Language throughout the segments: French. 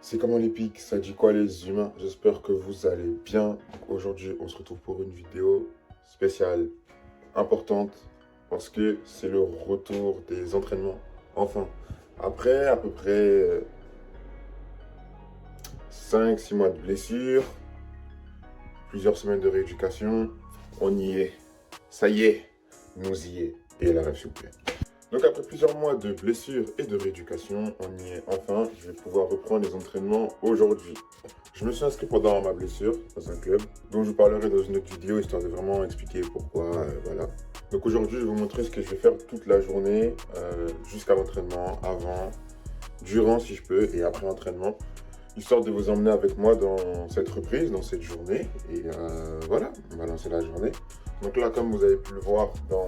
C'est comment les pics, ça dit quoi les humains? J'espère que vous allez bien. Aujourd'hui, on se retrouve pour une vidéo spéciale, importante, parce que c'est le retour des entraînements. Enfin, après à peu près 5-6 mois de blessure, plusieurs semaines de rééducation, on y est. Ça y est, nous y est. Et la rêve s'il vous plaît. Donc après plusieurs mois de blessures et de rééducation, on y est enfin. Je vais pouvoir reprendre les entraînements aujourd'hui. Je me suis inscrit pendant ma blessure dans un club, dont je vous parlerai dans une autre vidéo, histoire de vraiment expliquer pourquoi, voilà. Donc aujourd'hui, je vais vous montrer ce que je vais faire toute la journée, jusqu'à l'entraînement, avant, durant si je peux, et après l'entraînement, histoire de vous emmener avec moi dans cette reprise, dans cette journée. Et voilà, on va lancer la journée. Donc là, comme vous avez pu le voir dans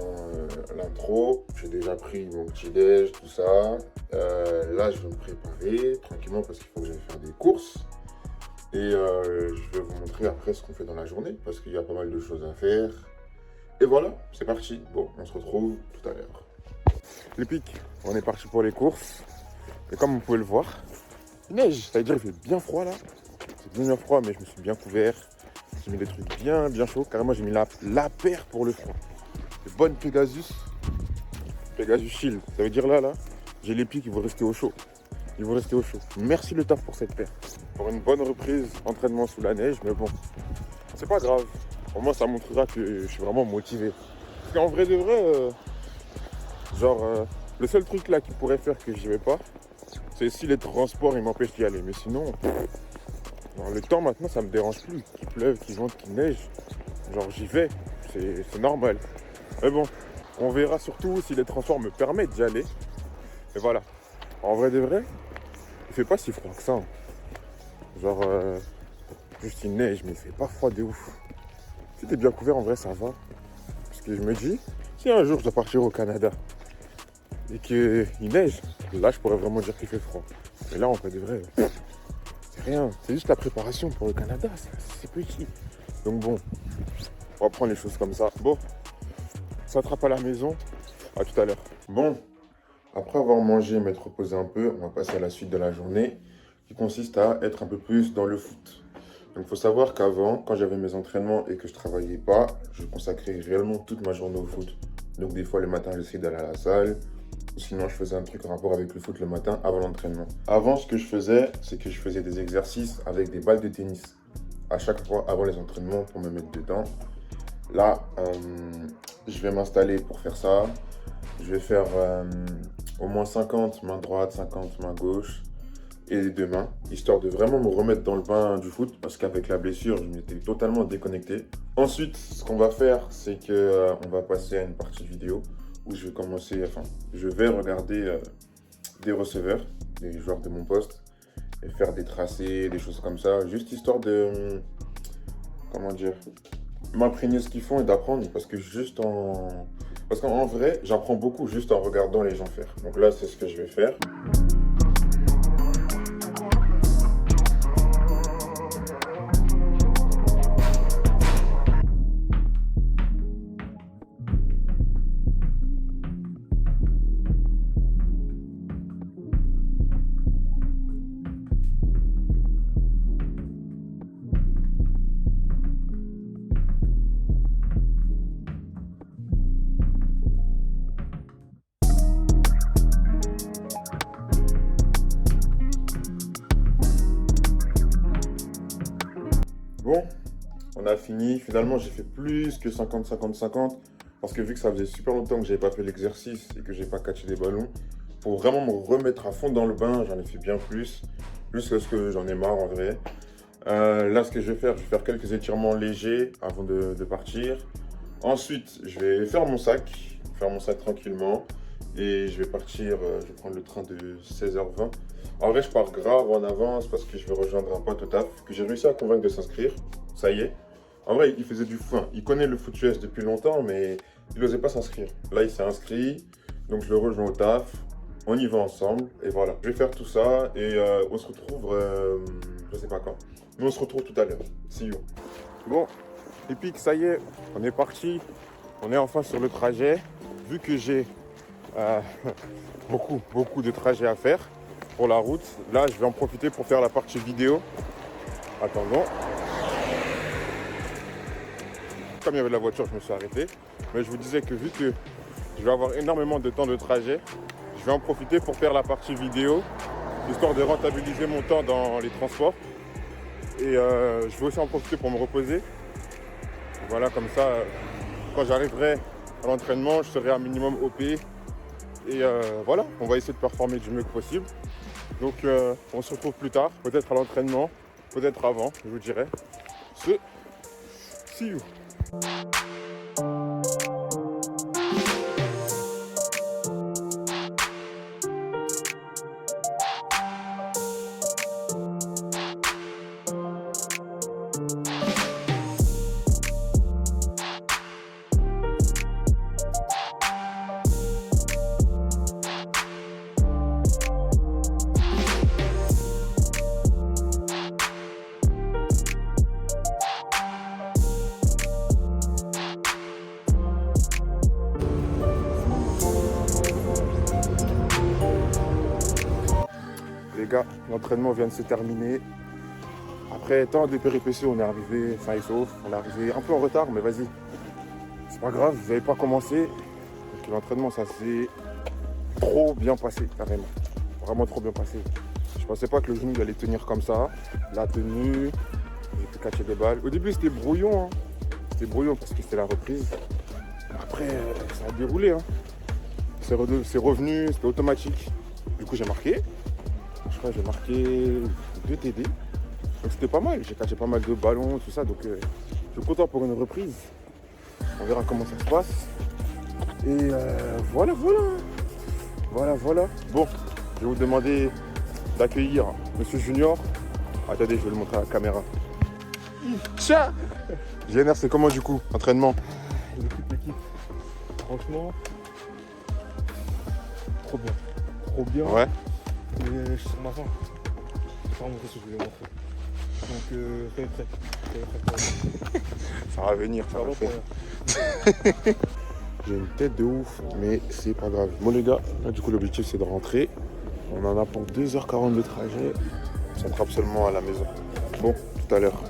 l'intro, j'ai déjà pris mon petit déj, tout ça. Là, je vais me préparer tranquillement parce qu'il faut que j'aille faire des courses. Et je vais vous montrer après ce qu'on fait dans la journée parce qu'il y a pas mal de choses à faire. Et voilà, c'est parti. Bon, on se retrouve tout à l'heure. Les pics, on est parti pour les courses. Et comme vous pouvez le voir, il neige, ça veut dire qu'il fait bien froid là. C'est bien froid, mais je me suis bien couvert. J'ai mis des trucs bien chauds. Carrément, j'ai mis la paire pour le froid. Les bonnes Pegasus Shield. Ça veut dire là, j'ai les pieds qui vont rester au chaud. Ils vont rester au chaud. Merci le taf pour cette paire. Pour une bonne reprise, entraînement sous la neige, mais bon, c'est pas grave. Au moins, ça montrera que je suis vraiment motivé. Parce qu'en vrai de vrai, le seul truc là qui pourrait faire que j'y vais pas, c'est si les transports ils m'empêchent d'y aller. Mais sinon, le temps maintenant ça me dérange plus. Qu'il pleuve, qu'il vente, qu'il neige. Genre j'y vais, c'est normal. Mais bon, on verra surtout si les transports me permettent d'y aller. Et voilà. En vrai de vrai, il fait pas si froid que ça. Juste il neige, mais il fait pas froid de ouf. Si t'es bien couvert, en vrai ça va. Parce que je me dis, si un jour je dois partir au Canada et qu'il neige, là je pourrais vraiment dire qu'il fait froid. Mais là en vrai de vrai, c'est rien. C'est juste la préparation pour le Canada, c'est petit. Donc bon, on va prendre les choses comme ça. Bon, ça attrape à la maison. À tout à l'heure. Bon, après avoir mangé et m'être reposé un peu, on va passer à la suite de la journée qui consiste à être un peu plus dans le foot. Donc il faut savoir qu'avant, quand j'avais mes entraînements et que je travaillais pas, je consacrais réellement toute ma journée au foot. Donc des fois le matin j'essayais d'aller à la salle, ou sinon je faisais un truc en rapport avec le foot le matin avant l'entraînement. Avant ce que je faisais, c'est que je faisais des exercices avec des balles de tennis à chaque fois avant les entraînements pour me mettre dedans. Là, je vais m'installer pour faire ça. Je vais faire au moins 50 main droite, 50 main gauche et les deux mains, histoire de vraiment me remettre dans le bain du foot parce qu'avec la blessure, je m'étais totalement déconnecté. Ensuite, ce qu'on va faire, c'est que on va passer à une partie vidéo où je vais regarder des receveurs, des joueurs de mon poste et faire des tracés, des choses comme ça, juste histoire de, m'imprégner ce qu'ils font et d'apprendre parce qu'en vrai, j'apprends beaucoup juste en regardant les gens faire. Donc là, c'est ce que je vais faire. Bon, on a fini. Finalement, j'ai fait plus que 50-50-50 parce que vu que ça faisait super longtemps que j'avais pas fait l'exercice et que j'ai pas catché des ballons, pour vraiment me remettre à fond dans le bain, j'en ai fait bien plus parce que j'en ai marre en vrai. Là, ce que je vais faire quelques étirements légers avant de partir. Ensuite, je vais faire mon sac tranquillement et je vais partir, je vais prendre le train de 16h20. En vrai, je pars grave en avance parce que je vais rejoindre un pote au taf que j'ai réussi à convaincre de s'inscrire. Ça y est. En vrai, il faisait du foin. Il connaît le foot US depuis longtemps, mais il n'osait pas s'inscrire. Là, il s'est inscrit, donc je le rejoins au taf. On y va ensemble, et voilà. Je vais faire tout ça, et on se retrouve, je sais pas quand. Mais on se retrouve tout à l'heure. See you. Bon, Epic, ça y est, on est parti. On est enfin sur le trajet. Vu que j'ai beaucoup de trajets à faire pour la route, là, je vais en profiter pour faire la partie vidéo. Attendons. Comme il y avait de la voiture, je me suis arrêté. Mais je vous disais que vu que je vais avoir énormément de temps de trajet, je vais en profiter pour faire la partie vidéo, histoire de rentabiliser mon temps dans les transports. Et je vais aussi en profiter pour me reposer. Voilà, comme ça, quand j'arriverai à l'entraînement, je serai un minimum OP. Et voilà, on va essayer de performer du mieux que possible. Donc on se retrouve plus tard, peut-être à l'entraînement, peut-être avant, je vous dirai. See you. Les gars, l'entraînement vient de se terminer. Après tant de péripéties, on est arrivé sain et sauf. On est arrivé un peu en retard, mais vas-y. C'est pas grave, vous n'avez pas commencé. Donc l'entraînement, ça s'est trop bien passé, carrément. Vraiment trop bien passé. Je pensais pas que le genou il allait tenir comme ça. La tenue, j'ai pu catcher des balles. Au début, c'était brouillon. Hein. C'était brouillon parce que c'était la reprise. Après, ça a déroulé. Hein. C'est revenu, c'était automatique. Du coup, j'ai marqué. Je crois que j'ai marqué 2 TD. Donc c'était pas mal. J'ai catché pas mal de ballons, tout ça. Donc je suis content pour une reprise. On verra comment ça se passe. Et voilà. Bon, je vais vous demander d'accueillir Monsieur Junior. Attendez, je vais le montrer à la caméra. Tcha GNR, c'est comment du coup, entraînement? L'équipe. Franchement, trop bien. Ouais. Mais je suis sur ma fin. Je vais pas montrer ce que je voulais montrer. Donc, soyez prêts. Ça va venir, ça va le faire. J'ai une tête de ouf, mais c'est pas grave. Bon les gars, là du coup l'objectif c'est de rentrer. On en a pour 2h40 de trajet. On trappe seulement à la maison. Bon, tout à l'heure.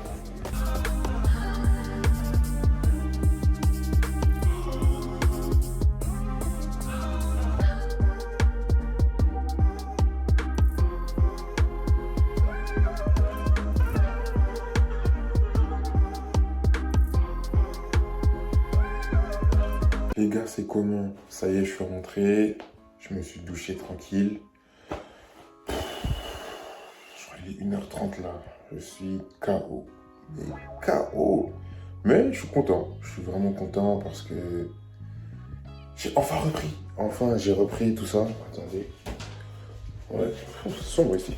Les gars, c'est comment? Ça y est, je suis rentré. Je me suis douché tranquille. Je crois qu'il est 1h30 là. Je suis KO. Mais KO. Mais je suis content. Je suis vraiment content parce que j'ai enfin repris. Enfin, j'ai repris tout ça. Attendez. Ouais, c'est sombre ici.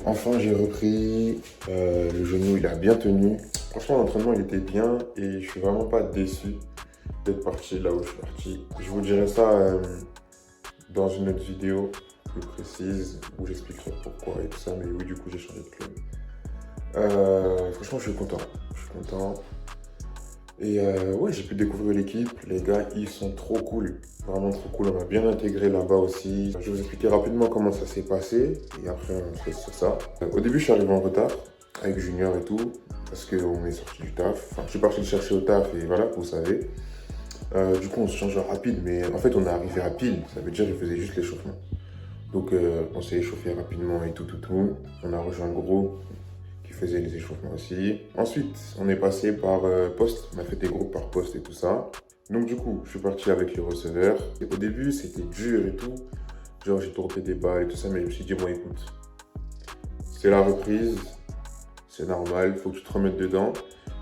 Enfin, j'ai repris. Le genou, il a bien tenu. Franchement, l'entraînement, il était bien et je suis vraiment pas déçu d'être parti là où je suis parti. Je vous dirai ça dans une autre vidéo plus précise où j'expliquerai pourquoi et tout ça. Mais oui, du coup, j'ai changé de club. Franchement, je suis content. Et ouais, j'ai pu découvrir l'équipe. Les gars, ils sont trop cool. Vraiment trop cool. On m'a bien intégré là-bas aussi. Je vais vous expliquer rapidement comment ça s'est passé. Et après, on se laisse sur ça. Au début, je suis arrivé en retard avec Junior et tout. Parce qu'on est sorti du taf. Enfin, je suis parti le chercher au taf et voilà, vous savez. Du coup, on se change rapide. Mais en fait, on est arrivé à pile. Ça veut dire qu'il faisait juste l'échauffement. Donc, on s'est échauffé rapidement et tout. On a rejoint le gros qui faisait les échauffements aussi. Ensuite, on est passé par poste. On a fait des groupes par poste et tout ça. Donc du coup, je suis parti avec les receveurs. Et au début, c'était dur et tout. Genre, j'ai tourné des balles et tout ça. Mais je me suis dit, bon, écoute, c'est la reprise. C'est normal, il faut que tu te remettes dedans.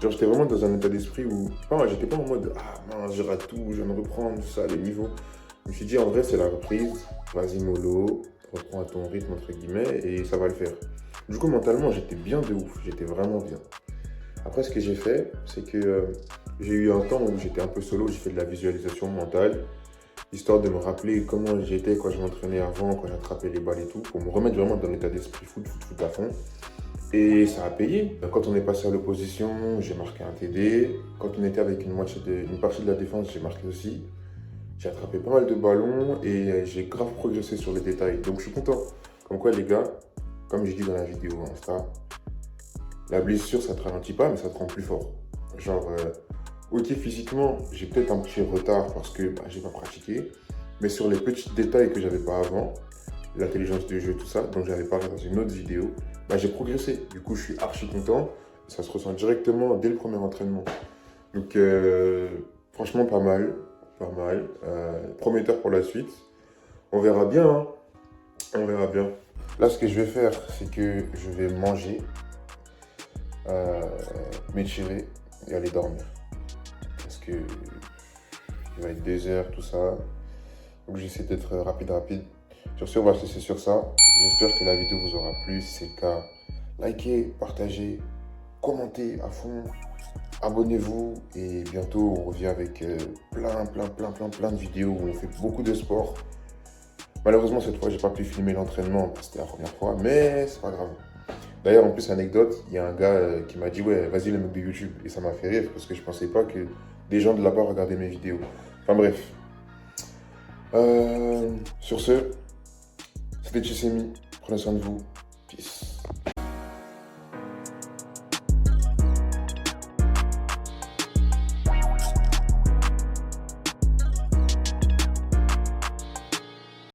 Genre, j'étais vraiment dans un état d'esprit où... Enfin, j'étais pas en mode, ah mince, je rate tout, je viens de reprendre, tout ça, le niveau. me suis dit, en vrai, c'est la reprise. Vas-y, mollo, reprends à ton rythme, entre guillemets, et ça va le faire. Du coup, mentalement, j'étais bien de ouf. J'étais vraiment bien. Après, ce que j'ai fait, c'est que j'ai eu un temps où j'étais un peu solo. J'ai fait de la visualisation mentale, histoire de me rappeler comment j'étais quand je m'entraînais avant, quand j'attrapais les balles et tout, pour me remettre vraiment dans l'état d'esprit foot à fond. Et ça a payé. Quand on est passé à l'opposition, j'ai marqué un TD. Quand on était avec une partie de la défense, j'ai marqué aussi. J'ai attrapé pas mal de ballons et j'ai grave progressé sur les détails. Donc je suis content. Comme quoi les gars, comme j'ai dit dans la vidéo Insta, la blessure ça te ralentit pas mais ça te rend plus fort. Genre, ok physiquement j'ai peut-être un petit retard parce que j'ai pas pratiqué. Mais sur les petits détails que j'avais pas avant, l'intelligence de jeu, tout ça, dont j'avais parlé dans une autre vidéo, j'ai progressé. Du coup je suis archi content. Ça se ressent directement dès le premier entraînement. Donc franchement pas mal. Pas mal. Prometteur pour la suite. On verra bien. Hein. On verra bien. Là, ce que je vais faire, c'est que je vais manger, m'étirer et aller dormir. Parce que il va être 2 heures, tout ça. Donc j'essaie d'être rapide. Sur ce, on va se laisser sur ça. J'espère que la vidéo vous aura plu. Si c'est le cas, likez, partagez, commentez à fond. Abonnez-vous et bientôt on revient avec plein de vidéos où on fait beaucoup de sport. Malheureusement cette fois j'ai pas pu filmer l'entraînement parce que c'était la première fois, mais c'est pas grave. D'ailleurs en plus anecdote, il y a un gars qui m'a dit ouais vas-y le mec de YouTube et ça m'a fait rire parce que je pensais pas que des gens de là-bas regardaient mes vidéos. Enfin bref. Sur ce, c'était Chissemi, prenez soin de vous, peace.